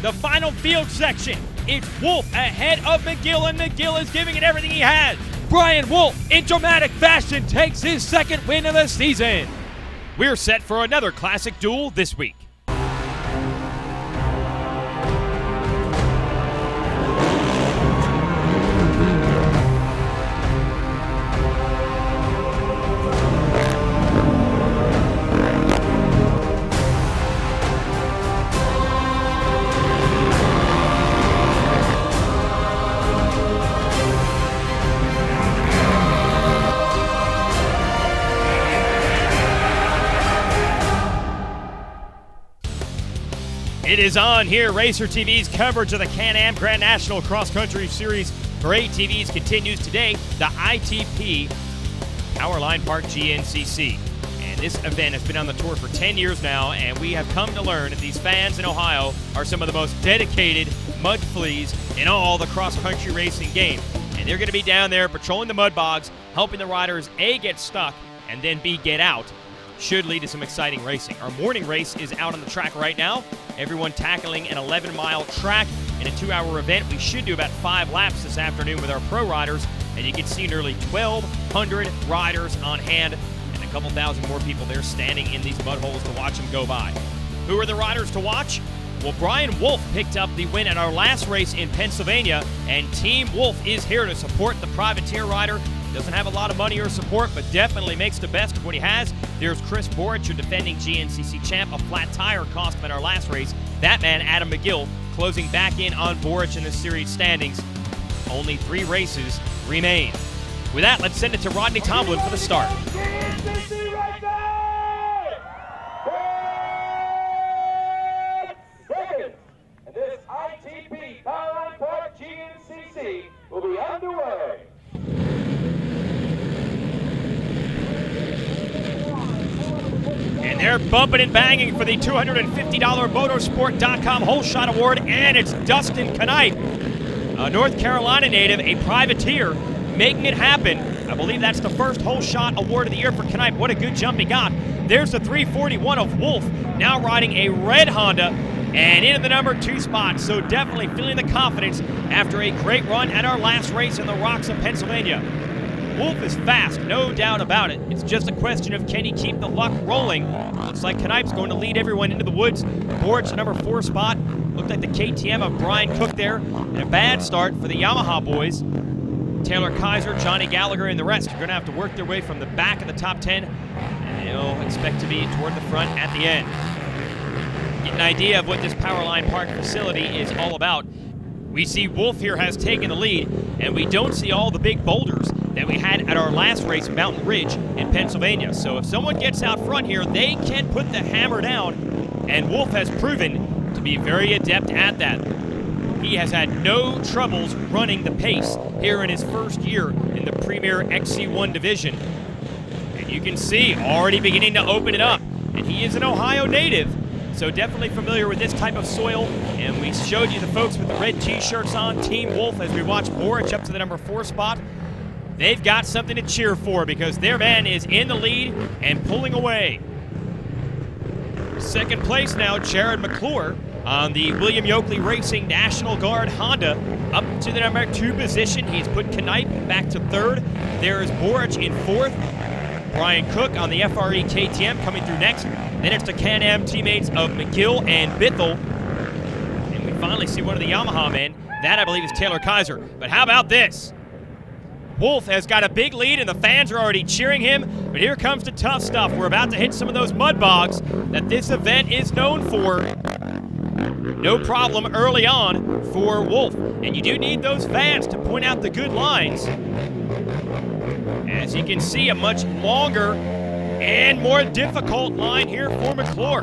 the final field section. It's Wolf ahead of McGill, and McGill is giving it everything he has. Brian Wolf, in dramatic fashion, takes his second win of the season. We're set for another classic duel this week. It is on here. Racer TV's coverage of the Can-Am Grand National Cross Country Series for ATVs continues today. The ITP Powerline Park GNCC. And this event has been on the tour for 10 years now, and we have come to learn that these fans in Ohio are some of the most dedicated mud fleas in all the cross-country racing game. And they're going to be down there patrolling the mud bogs, helping the riders A, get stuck, and then B, get out. Should lead to some exciting racing. Our morning race is out on the track right now. Everyone tackling an 11-mile track in a 2-hour event. We should do about 5 laps this afternoon with our pro riders, and you can see nearly 1,200 riders on hand and a couple thousand more people there standing in these mud holes to watch them go by. Who are the riders to watch? Well, Brian Wolf picked up the win at our last race in Pennsylvania, and Team Wolf is here to support the privateer rider. Doesn't have a lot of money or support, but definitely makes the best of what he has. There's Chris Borich, your defending GNCC champ. A flat tire cost him at our last race. That man, Adam McGill, closing back in on Borich in the series standings. Only 3 races remain. With that, let's send it to Rodney Tomlin for the start. GNCC right there! Second, and this ITP Powerline Park GNCC will be underway. And they're bumping and banging for the $250 Motorsport.com Whole Shot Award, and it's Dustin Knipe, a North Carolina native, a privateer, making it happen. I believe that's the first Whole Shot Award of the year for Knipe. What a good jump he got. There's the 341 of Wolf, now riding a red Honda and into the number 2 spot. So definitely feeling the confidence after a great run at our last race in the rocks of Pennsylvania. Wolf is fast, no doubt about it. It's just a question of can he keep the luck rolling. Looks like Knipe's going to lead everyone into the woods. Borich, the number 4 spot. Looked like the KTM of Brian Cook there. And a bad start for the Yamaha boys. Taylor Kaiser, Johnny Gallagher, and the rest are going to have to work their way from the back of the top 10. And they'll expect to be toward the front at the end. Get an idea of what this Powerline Park facility is all about. We see Wolf here has taken the lead, and we don't see all the big boulders that we had at our last race, Mountain Ridge in Pennsylvania. So if someone gets out front here, they can put the hammer down, and Wolf has proven to be very adept at that. He has had no troubles running the pace here in his first year in the Premier XC1 division. And you can see already beginning to open it up. And he is an Ohio native, so definitely familiar with this type of soil. And we showed you the folks with the red t-shirts on, Team Wolf, as we watch Borich up to the number 4 spot. They've got something to cheer for because their man is in the lead and pulling away. Second place now, Jared McClure on the William Yoakley Racing National Guard Honda up to the number 2 position. He's put Knipe back to 3rd. There is Borich in 4th. Brian Cook on the FRE KTM coming through next. Then it's the Can-Am teammates of McGill and Bithell. And we finally see one of the Yamaha men. That, I believe, is Taylor Kaiser. But how about this? Wolf has got a big lead, and the fans are already cheering him. But here comes the tough stuff. We're about to hit some of those mud bogs that this event is known for. No problem early on for Wolf. And you do need those fans to point out the good lines. As you can see, a much longer and more difficult line here for McClure.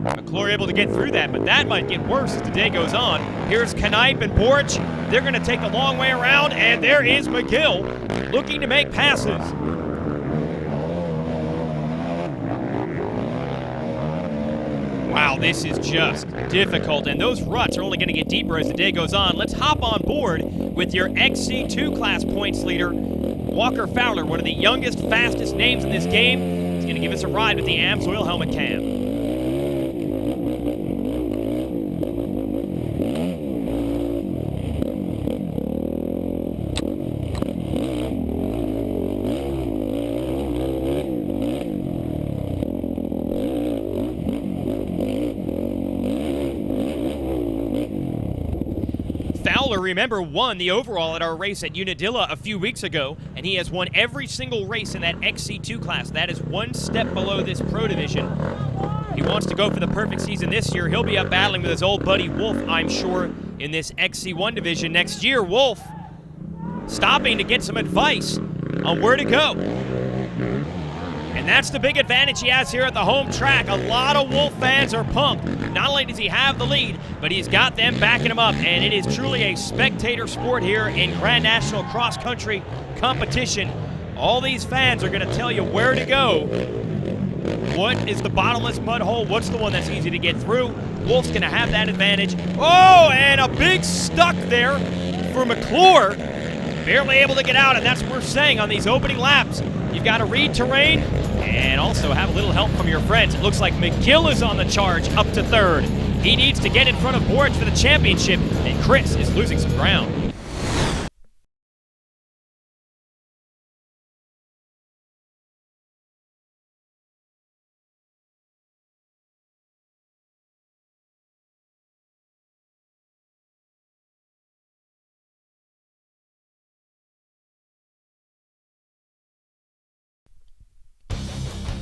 McClure able to get through that, but that might get worse as the day goes on. Here's Knipe and Borich. They're going to take the long way around, and there is McGill looking to make passes. Wow, this is just difficult, and those ruts are only going to get deeper as the day goes on. Let's hop on board with your XC2 class points leader, Walker Fowler, one of the youngest, fastest names in this game. He's going to give us a ride with the AMS oil helmet cam. Fowler, remember, won the overall at our race at Unadilla a few weeks ago, and he has won every single race in that XC2 class. That is one step below this Pro Division. He wants to go for the perfect season this year. He'll be up battling with his old buddy Wolf, I'm sure, in this XC1 division next year. Wolf stopping to get some advice on where to go. And that's the big advantage he has here at the home track. A lot of Wolf fans are pumped. Not only does he have the lead, but he's got them backing him up. And it is truly a spectator sport here in Grand National Cross Country competition. All these fans are going to tell you where to go. What is the bottomless mud hole? What's the one that's easy to get through? Wolf's going to have that advantage. Oh, and a big stuck there for McClure. Barely able to get out, and that's what we're saying on these opening laps. You've got to read terrain and also have a little help from your friends. It looks like McGill is on the charge up to third. He needs to get in front of Borich for the championship, and Chris is losing some ground.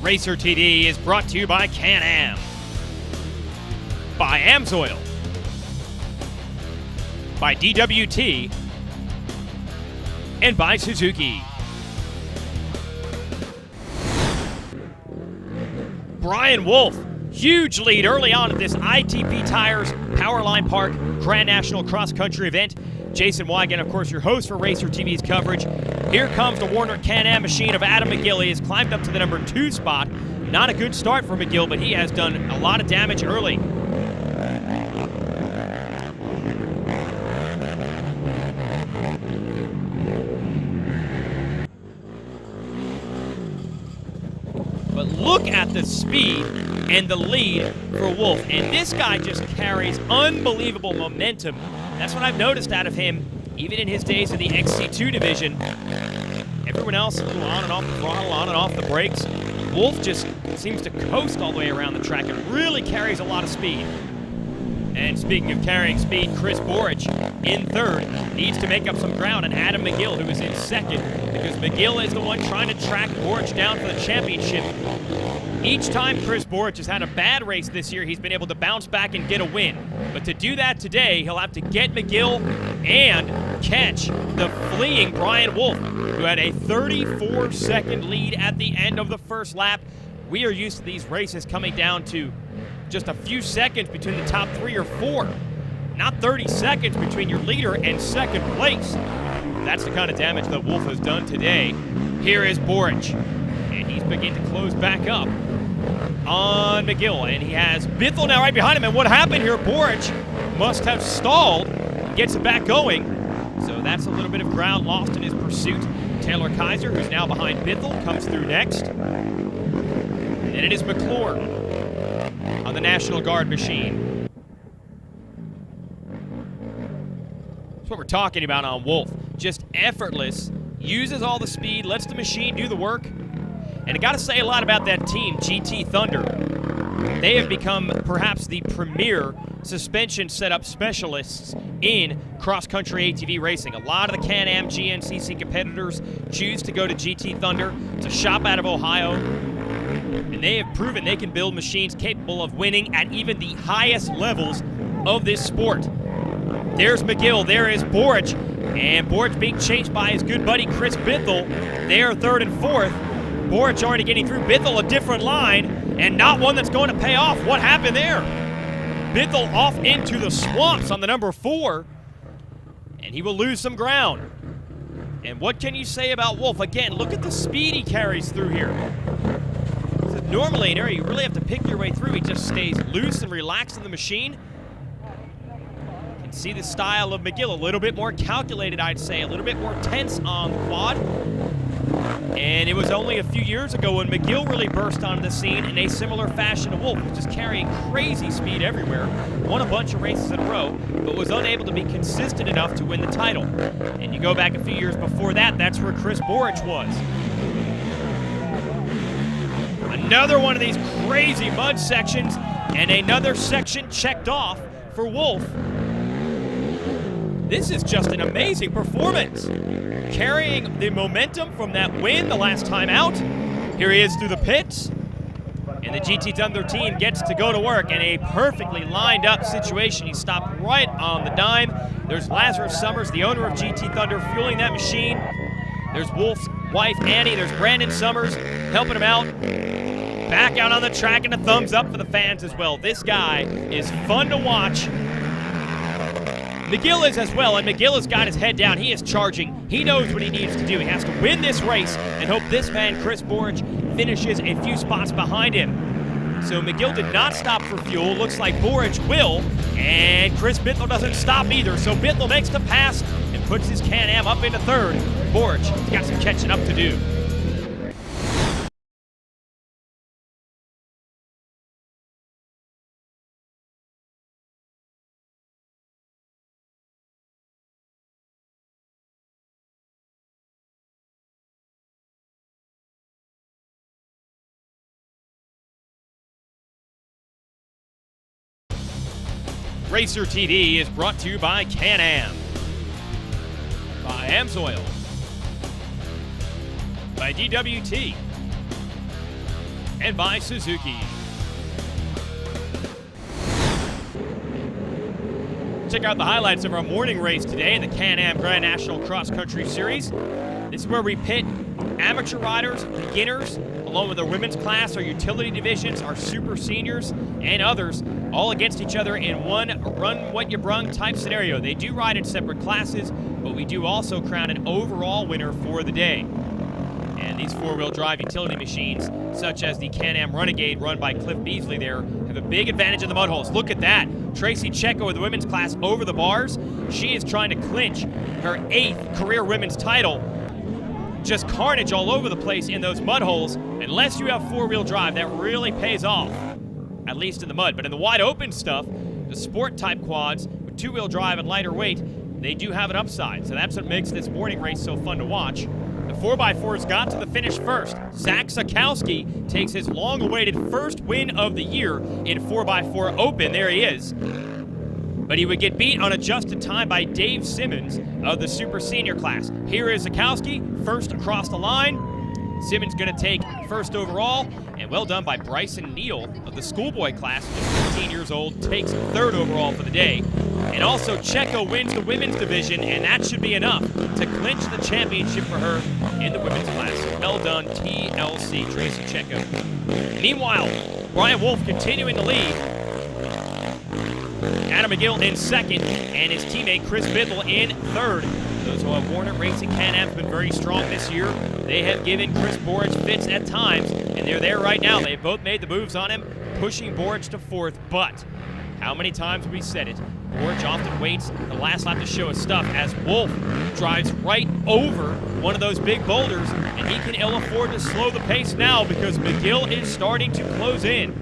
Racer TD is brought to you by Can-Am, by Amsoil, by DWT, and by Suzuki. Brian Wolf, huge lead early on at this ITP Tires Powerline Park Grand National Cross Country event. Jason Wigan, of course, your host for Racer TV's coverage. Here comes the Warner Can-Am machine of Adam McGill. He has climbed up to the number 2 spot. Not a good start for McGill, but he has done a lot of damage early. But look at the speed and the lead for Wolf. And this guy just carries unbelievable momentum. That's what I've noticed out of him, even in his days in the XC2 division. Everyone else a little on and off the throttle, on and off the brakes. Wolf just seems to coast all the way around the track and really carries a lot of speed. And speaking of carrying speed, Chris Borich in third needs to make up some ground, and Adam McGill, who is in second, because McGill is the one trying to track Borich down for the championship. Each time Chris Borich has had a bad race this year, he's been able to bounce back and get a win. But to do that today, he'll have to get McGill and catch the fleeing Brian Wolf, who had a 34-second lead at the end of the first lap. We are used to these races coming down to just a few seconds between the top 3 or 4. Not 30 seconds between your leader and second place. That's the kind of damage that Wolf has done today. Here is Borich, and he's beginning to close back up on McGill, and he has Bithell now right behind him. And what happened here? Borich must have stalled, gets it back going. So that's a little bit of ground lost in his pursuit. Taylor Kaiser, who's now behind Bithell, comes through next. And it is McClure on the National Guard machine. That's what we're talking about on Wolf. Just effortless, uses all the speed, lets the machine do the work. And I gotta say a lot about that team, GT Thunder. They have become perhaps the premier suspension setup specialists in cross-country ATV racing. A lot of the Can-Am GNCC competitors choose to go to GT Thunder. It's a shop out of Ohio. And they have proven they can build machines capable of winning at even the highest levels of this sport. There's McGill, there is Borich, and Borich being chased by his good buddy Chris Bithell. They are third and fourth. Borich already getting through. Bithell a different line, and not one that's going to pay off. What happened there? Bithell off into the swamps on the number 4, and he will lose some ground. And what can you say about Wolf? Again, look at the speed he carries through here. This is normally an area you really have to pick your way through. He just stays loose and relaxed in the machine. You can see the style of McGill, a little bit more calculated, I'd say, a little bit more tense on the quad. And it was only a few years ago when McGill really burst onto the scene in a similar fashion to Wolf, just carrying crazy speed everywhere, won a bunch of races in a row, but was unable to be consistent enough to win the title. And you go back a few years before that, that's where Chris Borich was. Another one of these crazy mud sections, and another section checked off for Wolf. This is just an amazing performance. Carrying the momentum from that win the last time out. Here he is through the pits. And the GT Thunder team gets to go to work in a perfectly lined up situation. He stopped right on the dime. There's Lazarus Summers, the owner of GT Thunder, fueling that machine. There's Wolf's wife, Annie. There's Brandon Summers helping him out. Back out on the track, and a thumbs up for the fans as well. This guy is fun to watch. McGill is as well, and McGill has got his head down. He is charging. He knows what he needs to do. He has to win this race and hope this man, Chris Borich, finishes a few spots behind him. So McGill did not stop for fuel. Looks like Borich will, and Chris Bithell doesn't stop either. So Bithell makes the pass and puts his Can-Am up into third. Borich has got some catching up to do. Racer TV is brought to you by Can-Am, by Amsoil, by DWT, and by Suzuki. Check out the highlights of our morning race today in the Can-Am Grand National Cross Country Series. This is where we pit amateur riders, beginners, along with our women's class, our utility divisions, our super seniors, and others, all against each other in one run what you brung type scenario. They do ride in separate classes, but we do also crown an overall winner for the day. And these four-wheel drive utility machines, such as the Can-Am Renegade run by Cliff Beasley there, have a big advantage in the mud holes. Look at that. Tracy Checo with the women's class over the bars. She is trying to clinch her 8th career women's title. Just carnage all over the place in those mud holes. Unless you have four-wheel drive, that really pays off, at least in the mud. But in the wide open stuff, the sport type quads with two-wheel drive and lighter weight, they do have an upside. So that's what makes this morning race so fun to watch. The 4x4s got to the finish first. Zach Sikowski takes his long-awaited first win of the year in 4x4 Open. There he is. But he would get beat on adjusted time by Dave Simmons of the super senior class. Here is Sikowski, first across the line. Simmons going to take first overall, and well done by Bryson Neal of the schoolboy class, just 15 years old, takes third overall for the day. And also Checo wins the women's division, and that should be enough to clinch the championship for her in the women's class. Well done, TLC, Tracy Checo. Meanwhile, Brian Wolf continuing the lead. Adam McGill in second, and his teammate Chris Bithell in third. Those who have Warner Racing Can-Am have been very strong this year. They have given Chris Borich fits at times, and they're there right now. They've both made the moves on him, pushing Borich to fourth. But how many times have we said it? Borich often waits the last lap to show his stuff as Wolf drives right over one of those big boulders, and he can ill afford to slow the pace now because McGill is starting to close in.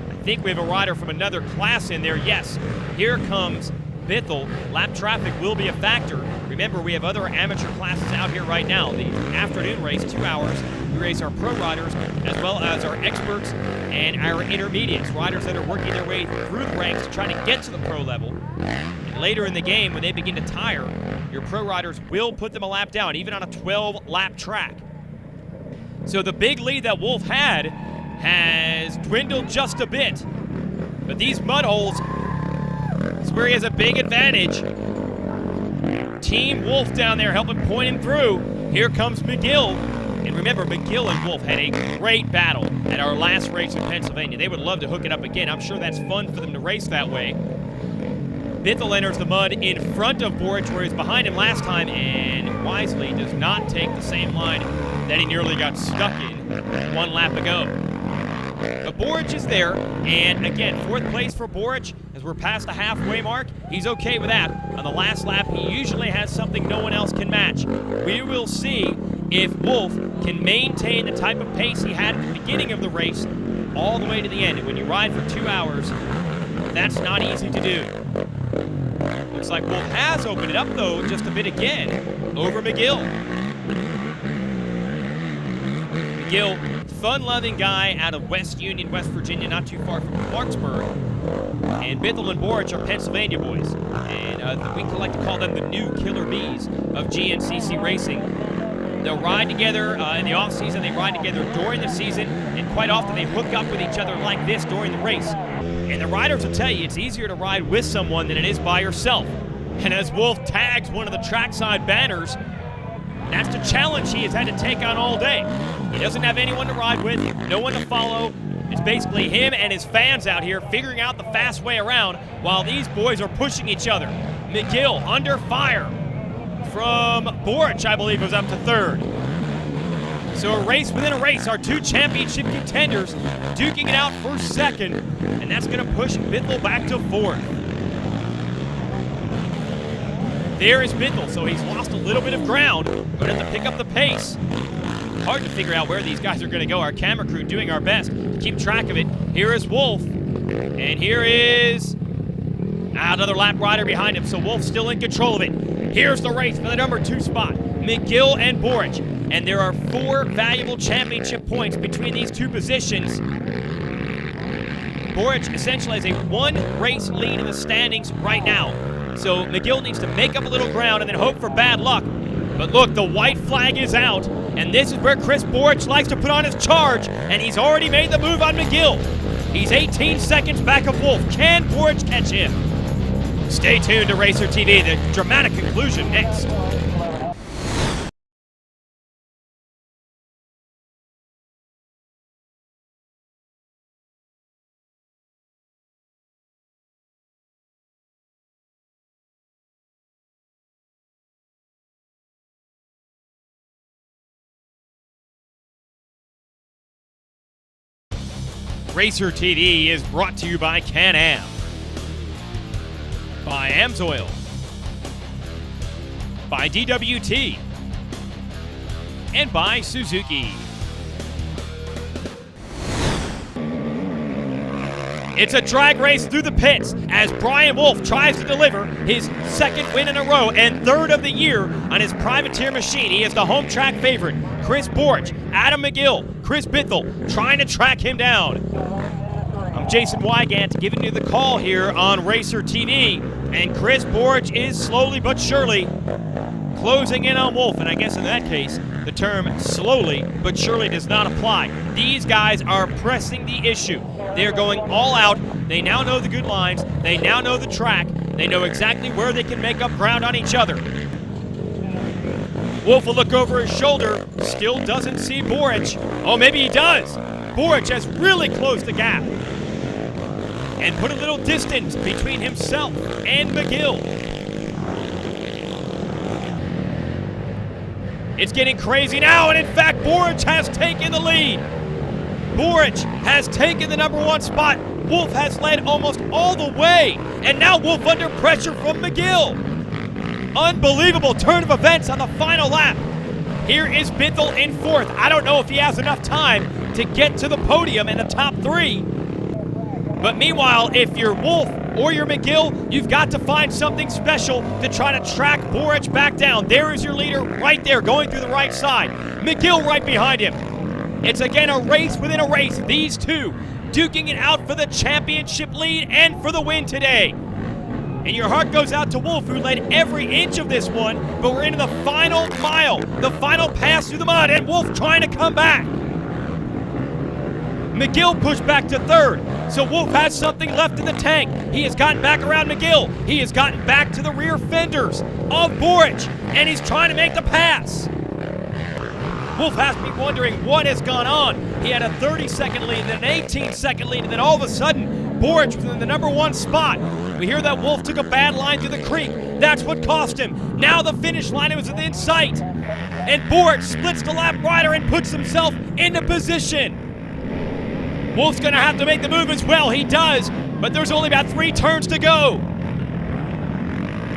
I think we have a rider from another class in there. Yes, here comes Bithell. Lap traffic will be a factor. Remember, we have other amateur classes out here right now. The afternoon race, 2 hours, we race our pro riders as well as our experts and our intermediates, riders that are working their way through the ranks to try to get to the pro level. And later in the game, when they begin to tire, your pro riders will put them a lap down, even on a 12-lap track. So the big lead that Wolf had has dwindled just a bit. But these mud holes is where he has a big advantage. Team Wolf down there helping point him through. Here comes McGill. And remember, McGill and Wolf had a great battle at our last race in Pennsylvania. They would love to hook it up again. I'm sure that's fun for them to race that way. Bithell enters the mud in front of Borich, where he's behind him last time, and wisely does not take the same line that he nearly got stuck in 1 lap ago. But Borich is there, and again, 4th place for Borich as we're past the halfway mark. He's okay with that. On the last lap, he usually has something no one else can match. We will see if Wolf can maintain the type of pace he had at the beginning of the race all the way to the end. And when you ride for 2 hours, that's not easy to do. Looks like Wolf has opened it up, though, just a bit again over McGill. McGill fun-loving guy out of West Union, West Virginia, not too far from Clarksburg. And Bithell and Borich are Pennsylvania boys. And we like to call them the new killer bees of GNCC racing. They'll ride together in the off-season, they ride together during the season, and quite often they hook up with each other like this during the race. And the riders will tell you it's easier to ride with someone than it is by yourself. And as Wolf tags one of the trackside banners, that's the challenge he has had to take on all day. He doesn't have anyone to ride with, no one to follow. It's basically him and his fans out here figuring out the fast way around while these boys are pushing each other. McGill under fire from Borich, I believe, was up to third. So a race within a race, our two championship contenders duking it out for second, and that's going to push Bithell back to fourth. There is Bithell, so he's lost a little bit of ground, but have to pick up the pace. Hard to figure out where these guys are going to go. Our camera crew doing our best to keep track of it. Here is Wolf, and here is another lap rider behind him, so Wolf's still in control of it. Here's the race for the number 2 spot, McGill and Borich. And there are 4 valuable championship points between these two positions. Borich essentially has a 1-race lead in the standings right now. So McGill needs to make up a little ground and then hope for bad luck. But look, the white flag is out, and this is where Chris Borich likes to put on his charge, and he's already made the move on McGill. He's 18 seconds back of Wolf. Can Borich catch him? Stay tuned to Racer TV, the dramatic conclusion next. Racer TV is brought to you by Can-Am, by Amsoil, by DWT, and by Suzuki. It's a drag race through the pits as Brian Wolf tries to deliver his 2nd win in a row and 3rd of the year on his privateer machine. He is the home track favorite. Chris Borich, Adam McGill, Chris Bithell trying to track him down. I'm Jason Wygant giving you the call here on Racer TV, and Chris Borich is slowly but surely closing in on Wolf, and I guess in that case, the term slowly but surely does not apply. These guys are pressing the issue. They are going all out. They now know the good lines. They now know the track. They know exactly where they can make up ground on each other. Wolf will look over his shoulder, still doesn't see Borich. Oh, maybe he does. Borich has really closed the gap and put a little distance between himself and McGill. It's getting crazy now, and in fact, Borich has taken the lead. Borich has taken the number 1 spot. Wolf has led almost all the way, and now Wolf under pressure from McGill. Unbelievable turn of events on the final lap. Here is Bithell in 4th. I don't know if he has enough time to get to the podium in the top 3. But meanwhile, if you're Wolf or you're McGill, you've got to find something special to try to track Borich back down. There is your leader right there going through the right side. McGill right behind him. It's again a race within a race. These two duking it out for the championship lead and for the win today. And your heart goes out to Wolf, who led every inch of this one, but we're into the final mile, the final pass through the mud, and Wolf trying to come back. McGill pushed back to 3rd, so Wolf has something left in the tank. He has gotten back around McGill. He has gotten back to the rear fenders of Borich, and he's trying to make the pass. Wolf has me wondering what has gone on. He had a 30-second lead, then an 18-second lead, and then all of a sudden, Borich was in the number 1 spot. We hear that Wolf took a bad line through the creek. That's what cost him. Now the finish line is within sight. And Borich splits the lap rider and puts himself into position. Wolf's gonna have to make the move as well. He does, but there's only about 3 turns to go.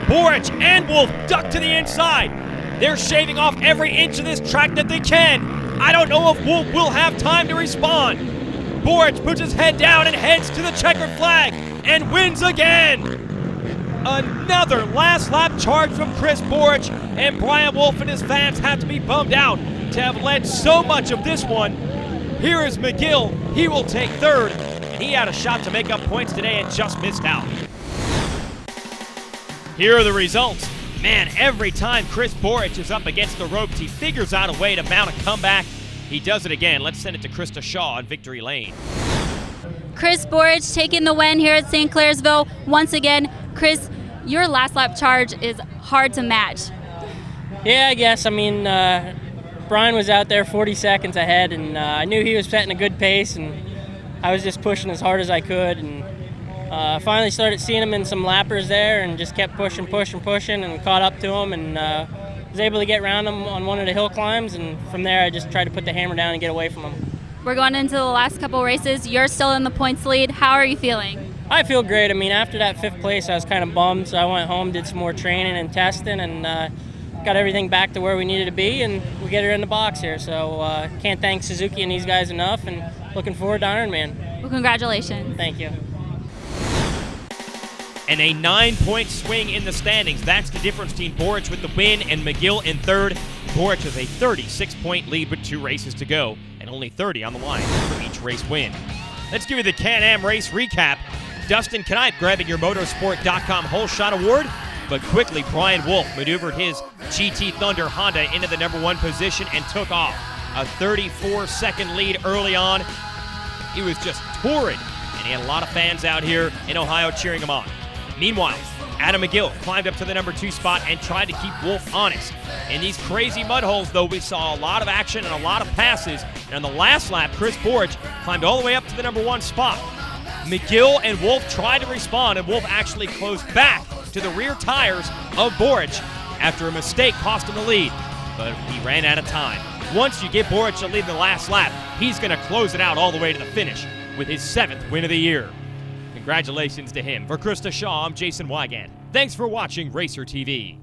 Borich and Wolf duck to the inside. They're shaving off every inch of this track that they can. I don't know if Wolf will have time to respond. Borich puts his head down and heads to the checkered flag and wins again. Another last lap charge from Chris Borich, and Brian Wolf and his fans have to be bummed out to have led so much of this one Here is McGill. He will take third, and he had a shot to make up points today and just missed out. Here are the results. Man, every time Chris Borich is up against the ropes, he figures out a way to mount a comeback. He does it again. Let's send it to Krista Shaw on victory lane. Chris Borich taking the win here at St. Clairsville. Once again, Chris, your last lap charge is hard to match. Yeah, I guess. I mean, Brian was out there 40 seconds ahead, and I knew he was setting a good pace, and I was just pushing as hard as I could. And finally started seeing him in some lappers there and just kept pushing, and caught up to him, and was able to get around him on one of the hill climbs, and from there I just tried to put the hammer down and get away from him. We're going into the last couple races. You're still in the points lead. How are you feeling? I feel great. I mean, after that 5th place, I was kind of bummed, so I went home, did some more training and testing, and got everything back to where we needed to be, and we get her in the box here. So can't thank Suzuki and these guys enough, and looking forward to Ironman. Well, congratulations. Thank you. And a 9-point swing in the standings. That's the difference between Borich with the win and McGill in third. Borich has a 36-point lead with 2 races to go and only 30 on the line for each race win. Let's give you the Can-Am race recap. Dustin Knipe grabbing your motorsport.com whole shot award, but quickly Brian Wolf maneuvered his GT Thunder Honda into the #1 position and took off. A 34-second lead early on. He was just torrid, and he had a lot of fans out here in Ohio cheering him on. Meanwhile, Adam McGill climbed up to the #2 spot and tried to keep Wolf honest. In these crazy mud holes, though, we saw a lot of action and a lot of passes. And on the last lap, Chris Borich climbed all the way up to the #1 spot. McGill and Wolf tried to respond, and Wolf actually closed back to the rear tires of Borich after a mistake cost him the lead. But he ran out of time. Once you get Borich to lead the last lap, he's going to close it out all the way to the finish with his 7th win of the year. Congratulations to him. For Krista Shaw, I'm Jason Wygant. Thanks for watching Racer TV.